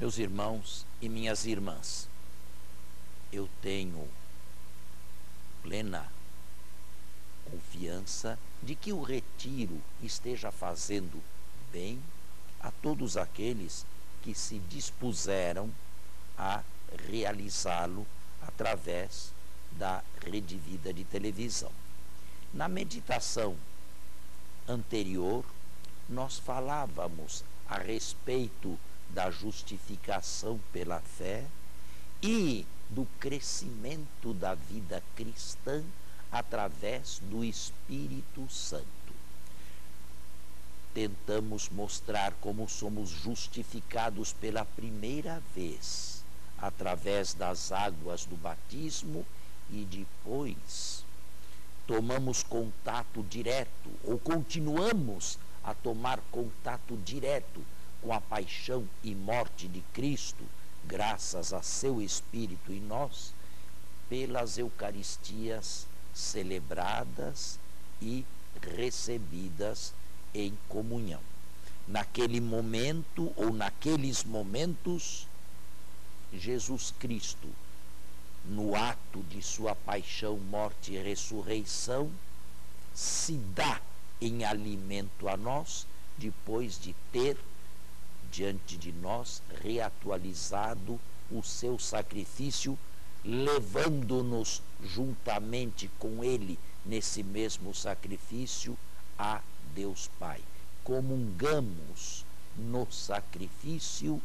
Meus irmãos e minhas irmãs, eu tenho plena confiança de que o retiro esteja fazendo bem a todos aqueles que se dispuseram a realizá-lo através da Rede Vida de televisão. Na meditação anterior, nós falávamos a respeito da justificação pela fé e do crescimento da vida cristã através do Espírito Santo. Tentamos mostrar como somos justificados pela primeira vez através das águas do batismo e depois tomamos contato direto ou continuamos a tomar contato direto com a paixão e morte de Cristo, graças a seu Espírito em nós, pelas Eucaristias celebradas e recebidas em comunhão. Naquele momento ou naqueles momentos, Jesus Cristo, no ato de sua paixão, morte e ressurreição, se dá em alimento a nós, depois de ter diante de nós reatualizado o seu sacrifício, levando-nos juntamente com ele nesse mesmo sacrifício a Deus Pai. Comungamos no sacrifício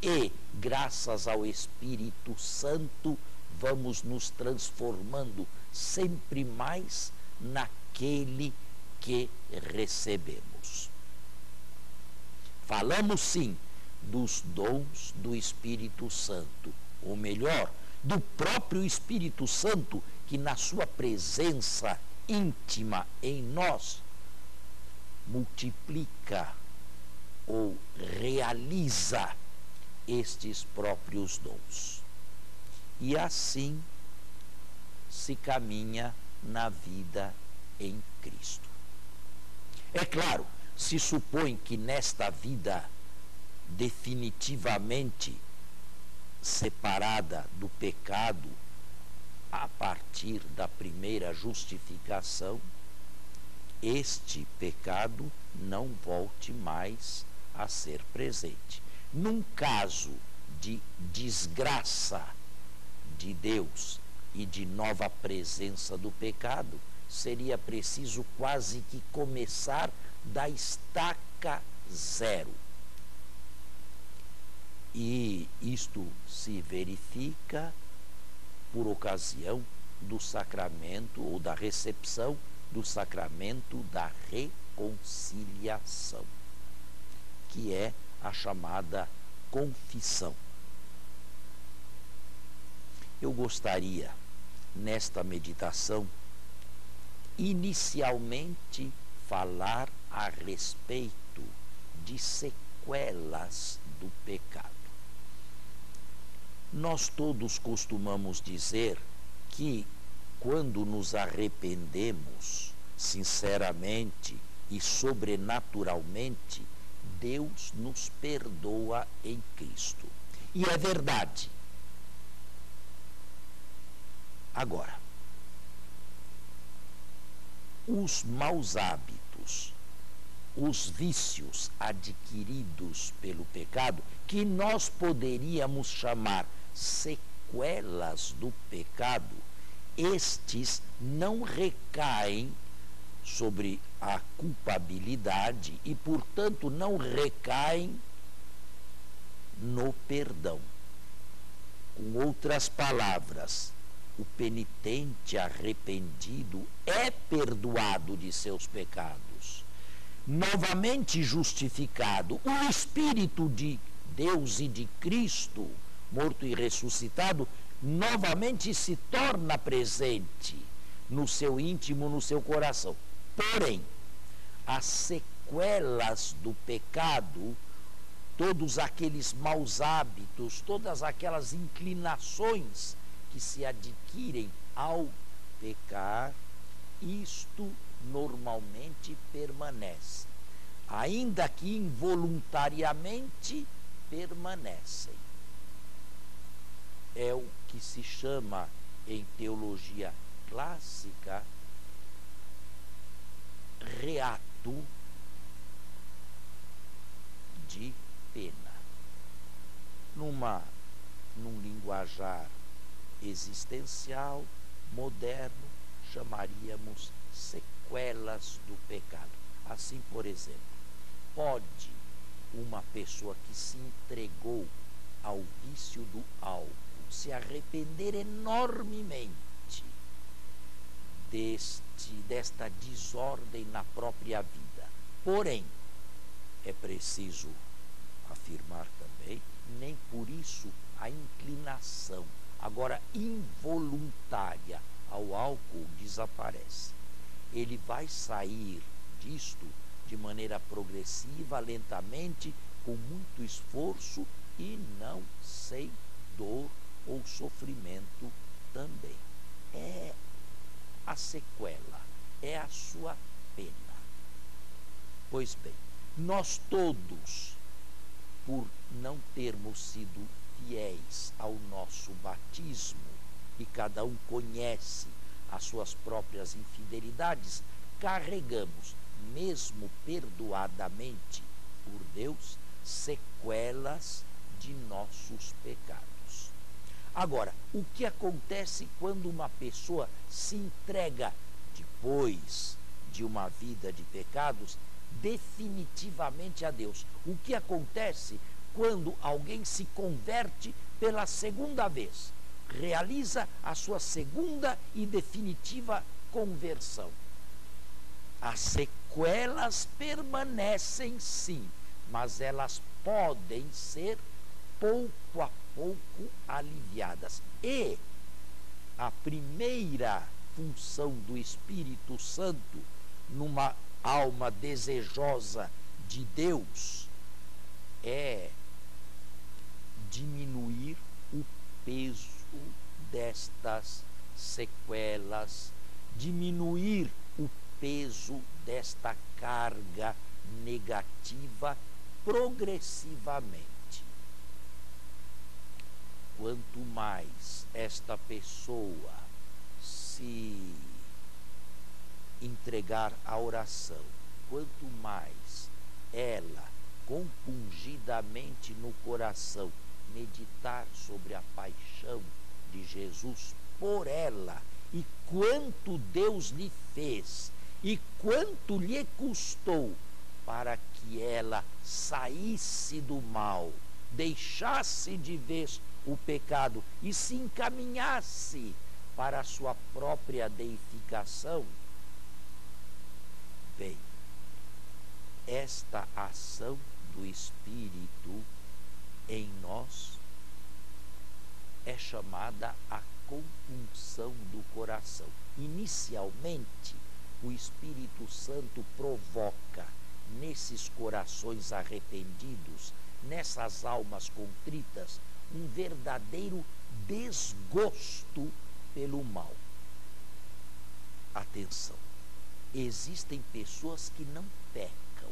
e, graças ao Espírito Santo, vamos nos transformando sempre mais naquele que recebemos. Falamos sim dos dons do Espírito Santo, ou melhor, do próprio Espírito Santo, que na sua presença íntima em nós multiplica ou realiza estes próprios dons. E assim se caminha na vida em Cristo. É claro, se supõe que nesta vida definitivamente separada do pecado, a partir da primeira justificação, este pecado não volte mais a ser presente. Num caso de desgraça de Deus e de nova presença do pecado, seria preciso quase que começar da estaca zero. E isto se verifica por ocasião do sacramento ou da recepção do sacramento da reconciliação, que é a chamada confissão. Eu gostaria, nesta meditação, inicialmente falar a respeito de sequelas do pecado. Nós todos costumamos dizer que quando nos arrependemos sinceramente e sobrenaturalmente, Deus nos perdoa em Cristo. E é verdade. Agora, os maus hábitos, os vícios adquiridos pelo pecado, que nós poderíamos chamar sequelas do pecado, estes não recaem sobre a culpabilidade e, portanto, não recaem no perdão. Com outras palavras, o penitente arrependido é perdoado de seus pecados. Novamente justificado, o Espírito de Deus e de Cristo, morto e ressuscitado, novamente se torna presente no seu íntimo, no seu coração. Porém, as sequelas do pecado, todos aqueles maus hábitos, todas aquelas inclinações que se adquirem ao pecar, isto normalmente permanece, ainda que involuntariamente permanecem. é o que se chama em teologia clássica reato de pena. Num linguajar existencial moderno, chamaríamos sequelas do pecado. Assim, por exemplo, pode uma pessoa que se entregou ao vício do álcool se arrepender enormemente desta desordem na própria vida. Porém, é preciso afirmar também, nem por isso a inclinação, agora involuntária, ao álcool desaparece. Ele vai sair disto de maneira progressiva, lentamente, com muito esforço e não sem dor ou sofrimento também. É a sequela, é a sua pena. Pois bem, nós todos, por não termos sido fiéis ao nosso batismo, e cada um conhece as suas próprias infidelidades, carregamos, mesmo perdoadamente por Deus, sequelas de nossos pecados. Agora, o que acontece quando uma pessoa se entrega, depois de uma vida de pecados, definitivamente a Deus? O que acontece quando alguém se converte pela segunda vez? Realiza a sua segunda e definitiva conversão. As sequelas permanecem sim, mas elas podem ser pouco a pouco aliviadas. E a primeira função do Espírito Santo numa alma desejosa de Deus é diminuir o peso destas sequelas, diminuir o peso desta carga negativa progressivamente. Quanto mais esta pessoa se entregar à oração, quanto mais ela compungidamente no coração meditar sobre a paixão de Jesus por ela, e quanto Deus lhe fez, e quanto lhe custou para que ela saísse do mal, deixasse de vez o pecado e se encaminhasse para a sua própria deificação. Bem, esta ação do Espírito em nós é chamada a compunção do coração. Inicialmente, o Espírito Santo provoca nesses corações arrependidos, nessas almas contritas, um verdadeiro desgosto pelo mal. Atenção, existem pessoas que não pecam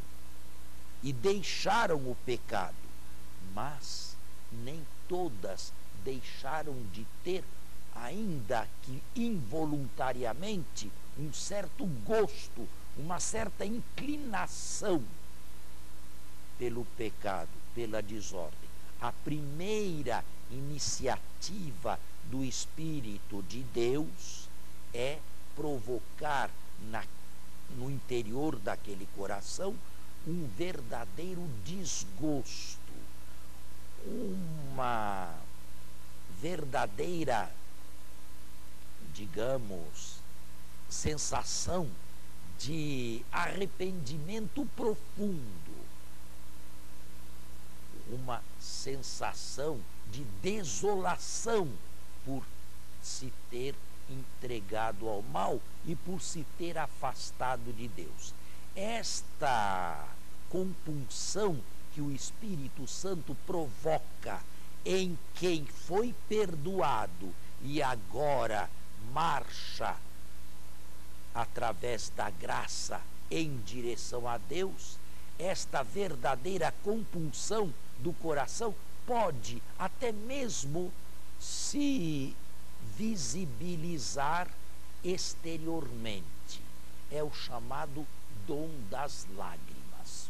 e deixaram o pecado, mas nem todas deixaram de ter, ainda que involuntariamente, um certo gosto, uma certa inclinação pelo pecado, pela desordem. A primeira iniciativa do Espírito de Deus é provocar no interior daquele coração um verdadeiro desgosto, uma verdadeira, digamos, sensação de arrependimento profundo, uma sensação de desolação por se ter entregado ao mal e por se ter afastado de Deus. Esta compunção que o Espírito Santo provoca em quem foi perdoado e agora marcha através da graça em direção a Deus, esta verdadeira compunção do coração pode até mesmo se visibilizar exteriormente. É o chamado dom das lágrimas.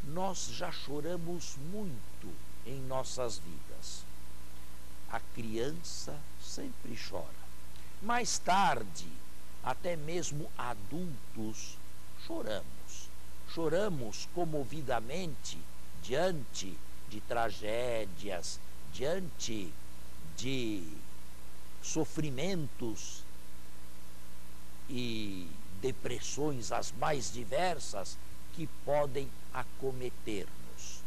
Nós já choramos muito em nossas vidas. A criança sempre chora. Mais tarde, até mesmo adultos, choramos. Choramos comovidamente diante de tragédias, diante de sofrimentos e depressões as mais diversas que podem acometer-nos.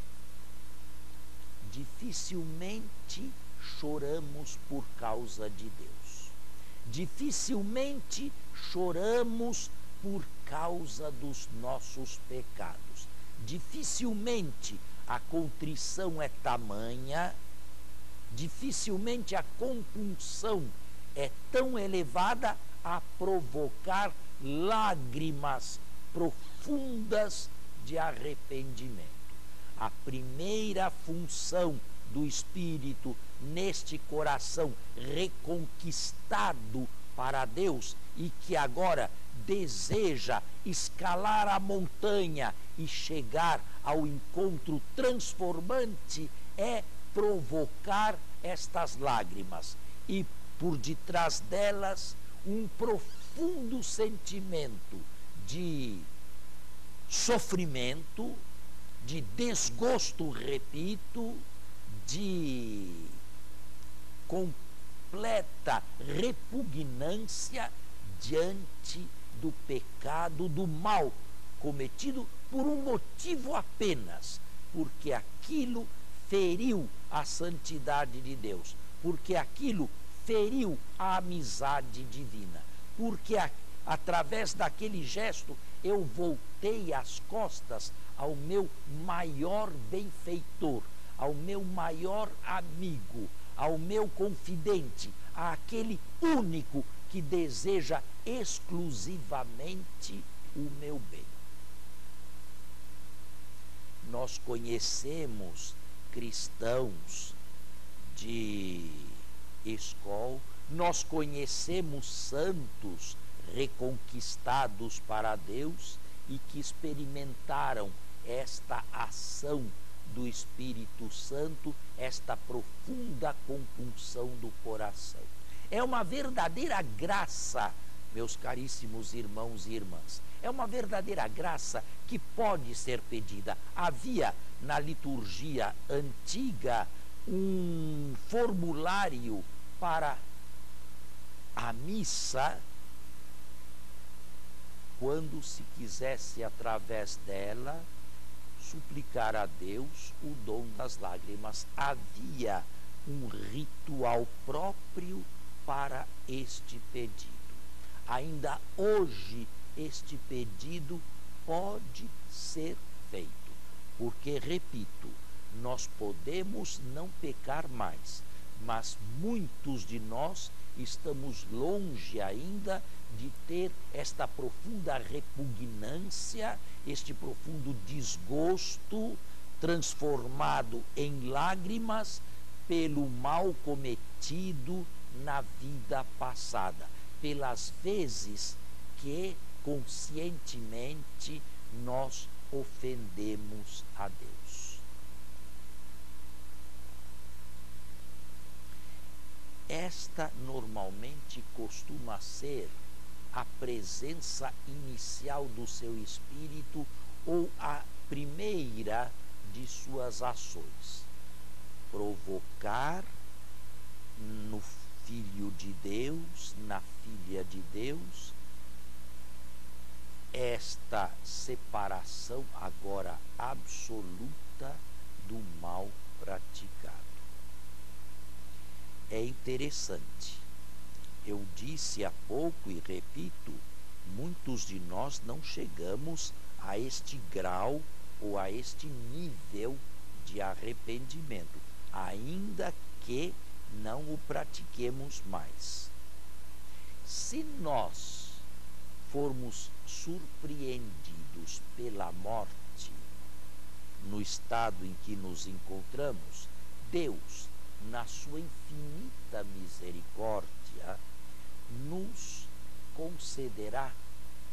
Dificilmente choramos por causa de Deus. Dificilmente choramos por causa dos nossos pecados. Dificilmente a contrição é tamanha, dificilmente a compunção é tão elevada a provocar lágrimas profundas de arrependimento. A primeira função do Espírito neste coração reconquistado para Deus e que agora deseja escalar a montanha e chegar ao encontro transformante é provocar estas lágrimas e por detrás delas um profundo sentimento de sofrimento, de desgosto, repito, de completa repugnância diante do pecado, do mal cometido por um motivo apenas, porque aquilo feriu a santidade de Deus, porque aquilo feriu a amizade divina, porque através daquele gesto eu voltei as costas ao meu maior benfeitor, ao meu maior amigo, ao meu confidente, àquele único que deseja exclusivamente o meu bem. Nós conhecemos cristãos de escola, nós conhecemos santos reconquistados para Deus e que experimentaram esta ação do Espírito Santo, esta profunda compunção do coração. É uma verdadeira graça, meus caríssimos irmãos e irmãs, é uma verdadeira graça que pode ser pedida. Havia na liturgia antiga um formulário para a missa, quando se quisesse através dela suplicar a Deus o dom das lágrimas. Havia um ritual próprio para este pedido. Ainda hoje este pedido pode ser feito, porque, repito, nós podemos não pecar mais, mas muitos de nós estamos longe ainda de ter esta profunda repugnância, este profundo desgosto transformado em lágrimas pelo mal cometido na vida passada, pelas vezes que conscientemente nós ofendemos a Deus. Esta normalmente costuma ser a presença inicial do seu espírito ou a primeira de suas ações. Provocar no Filho de Deus, na Filha de Deus, esta separação agora absoluta do mal praticado. É interessante. Eu disse há pouco e repito, muitos de nós não chegamos a este grau ou a este nível de arrependimento, ainda que não o pratiquemos mais. Se nós formos surpreendidos pela morte no estado em que nos encontramos, Deus, na sua infinita misericórdia, nos concederá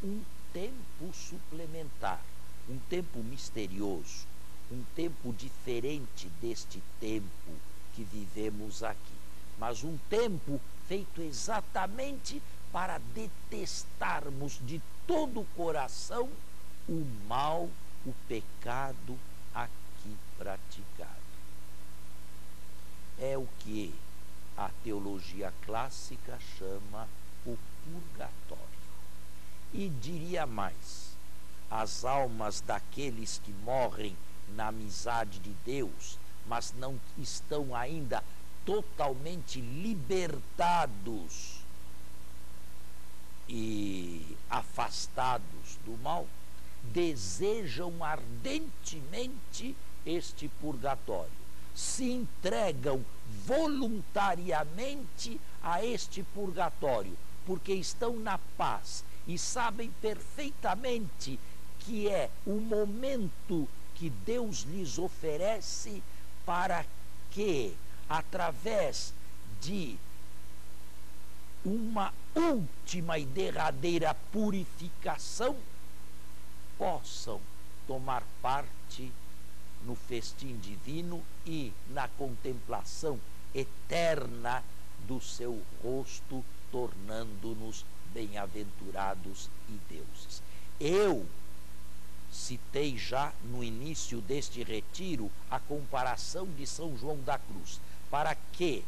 um tempo suplementar, um tempo misterioso, um tempo diferente deste tempo que vivemos aqui, mas um tempo feito exatamente para detestarmos de todo o coração o mal, o pecado aqui praticado. É o que a teologia clássica chama o purgatório. E diria mais, as almas daqueles que morrem na amizade de Deus, mas não estão ainda totalmente libertados e afastados do mal, desejam ardentemente este purgatório, se entregam voluntariamente a este purgatório, porque estão na paz e sabem perfeitamente que é o momento que Deus lhes oferece para que, através de uma última e derradeira purificação, possam tomar parte no festim divino e na contemplação eterna do seu rosto, tornando-nos bem-aventurados e deuses. Eu citei já no início deste retiro a comparação de São João da Cruz. Para que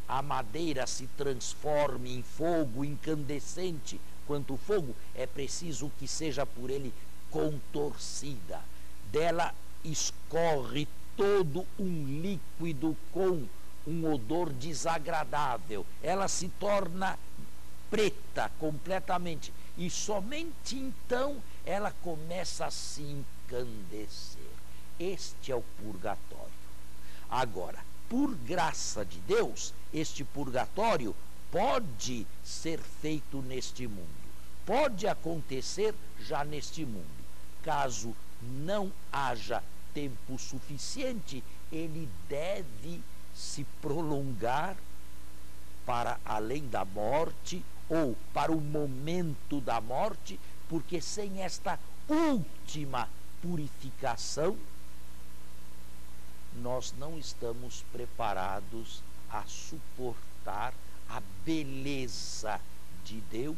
a madeira se transforme em fogo incandescente quanto fogo, é preciso que seja por ele contorcida. Dela escorre todo um líquido com um odor desagradável. Ela se torna preta completamente e somente então ela começa a se encandecer. Este é o purgatório. Agora, por graça de Deus, este purgatório pode ser feito neste mundo, pode acontecer já neste mundo. Caso não haja tempo suficiente, ele deve se prolongar para além da morte ou para o momento da morte, porque sem esta última purificação, nós não estamos preparados a suportar a beleza de Deus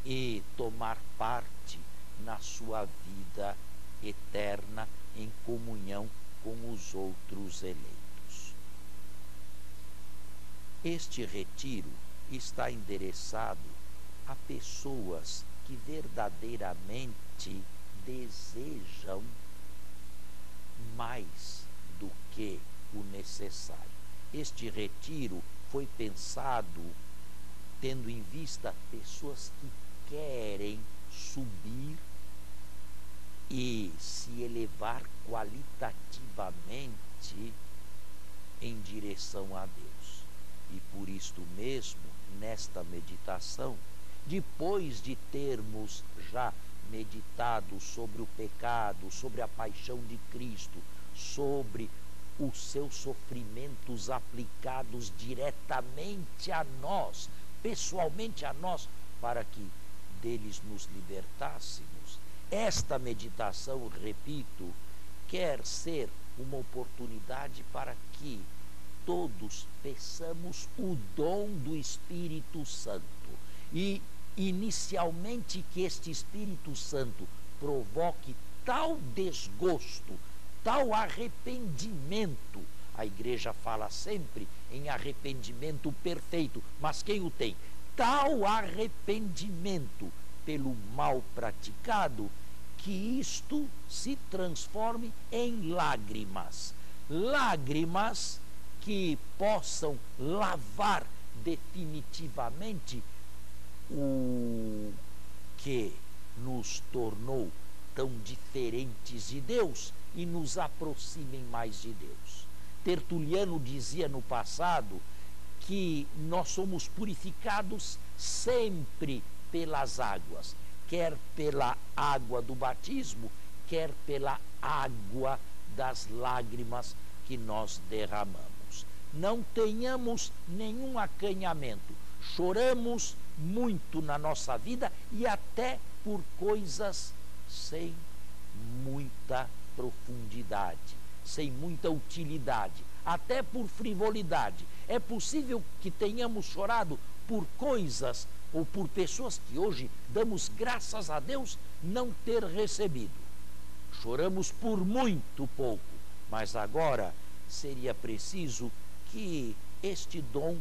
e tomar parte na sua vida eterna em comunhão com os outros eleitos. Este retiro está endereçado a pessoas que verdadeiramente desejam mais do que o necessário. Este retiro foi pensado tendo em vista pessoas que querem subir e se elevar qualitativamente em direção a Deus. E por isto mesmo, nesta meditação, depois de termos já meditado sobre o pecado, sobre a paixão de Cristo, sobre os seus sofrimentos aplicados diretamente a nós, pessoalmente a nós, para que deles nos libertássemos, esta meditação, repito, quer ser uma oportunidade para que todos peçamos o dom do Espírito Santo e, inicialmente, que este Espírito Santo provoque tal desgosto, tal arrependimento. A igreja fala sempre em arrependimento perfeito, mas quem o tem? Tal arrependimento pelo mal praticado, que isto se transforme em lágrimas. Lágrimas que possam lavar definitivamente o que nos tornou tão diferentes de Deus e nos aproximem mais de Deus. Tertuliano dizia no passado que nós somos purificados sempre pelas águas, quer pela água do batismo, quer pela água das lágrimas que nós derramamos. não tenhamos nenhum acanhamento. Choramos muito na nossa vida e até por coisas sem muita profundidade, sem muita utilidade, até por frivolidade. É possível que tenhamos chorado por coisas ou por pessoas que hoje damos graças a Deus não ter recebido. Choramos por muito pouco, mas agora seria preciso que este dom,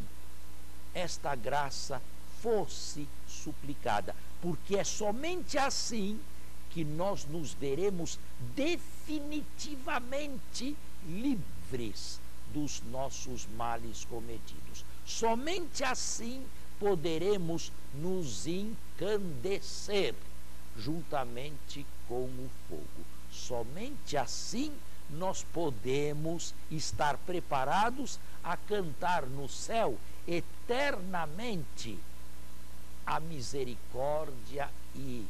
esta graça fosse suplicada, porque é somente assim que nós nos veremos definitivamente livres dos nossos males cometidos. Somente assim poderemos nos encandecer juntamente com o fogo. Somente assim nós podemos estar preparados a cantar no céu eternamente a misericórdia e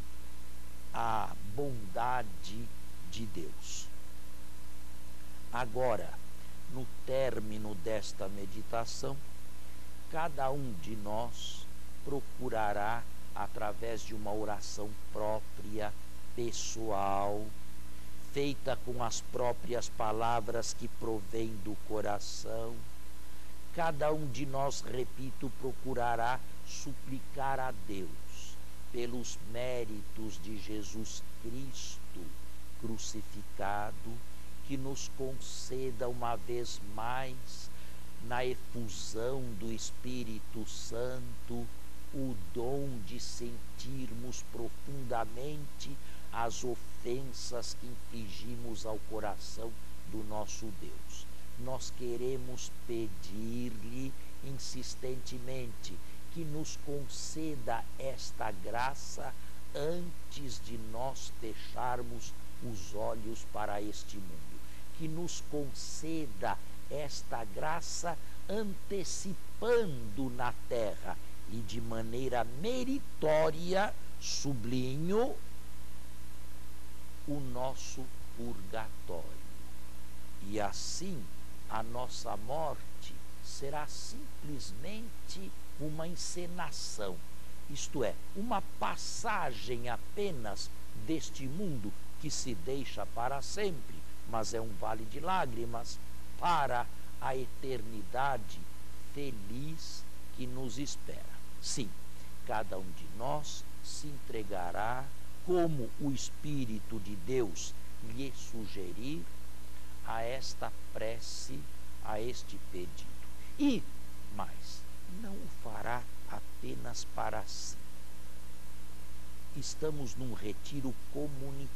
a bondade de Deus. Agora, no término desta meditação, cada um de nós procurará, através de uma oração própria, pessoal, feita com as próprias palavras que provém do coração, cada um de nós, repito, procurará suplicar a Deus pelos méritos de Jesus Cristo crucificado, que nos conceda uma vez mais, na efusão do Espírito Santo, o dom de sentirmos profundamente as ofensas que infligimos ao coração do nosso Deus. Nós queremos pedir-lhe insistentemente que nos conceda esta graça antes de nós fecharmos os olhos para este mundo, que nos conceda esta graça antecipando na terra e de maneira meritória, sublinho, o nosso purgatório. E assim a nossa morte será simplesmente uma encenação, isto é, uma passagem apenas deste mundo que se deixa para sempre, mas é um vale de lágrimas para a eternidade feliz que nos espera. Sim, cada um de nós se entregará como o Espírito de Deus lhe sugerir a esta prece, a este pedido. E mais, não o fará apenas para si. Estamos num retiro comunitário.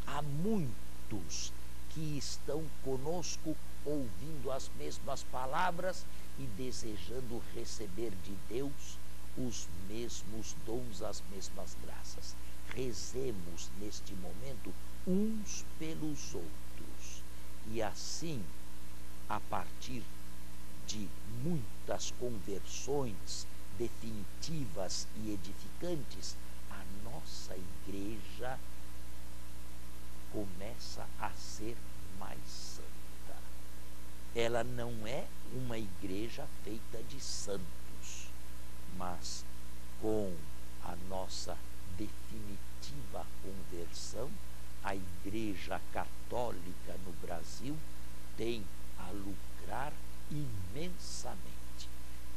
Há muitos que estão conosco ouvindo as mesmas palavras e desejando receber de Deus os mesmos dons, as mesmas graças. Rezemos neste momento uns pelos outros e assim, a partir de muitas conversões definitivas e edificantes, a nossa igreja começa a ser mais santa. Ela não é uma igreja feita de santos, mas com a nossa definitiva conversão, a Igreja Católica no Brasil tem a lucrar imensamente.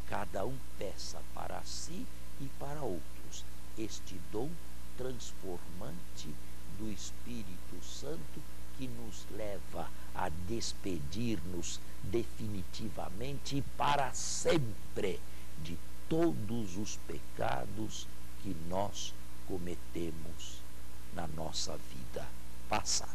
Cada um peça para si e para outros este dom transformante do Espírito Santo que nos leva a despedir-nos definitivamente e para sempre de todos os pecados que nós cometemos na nossa vida passada.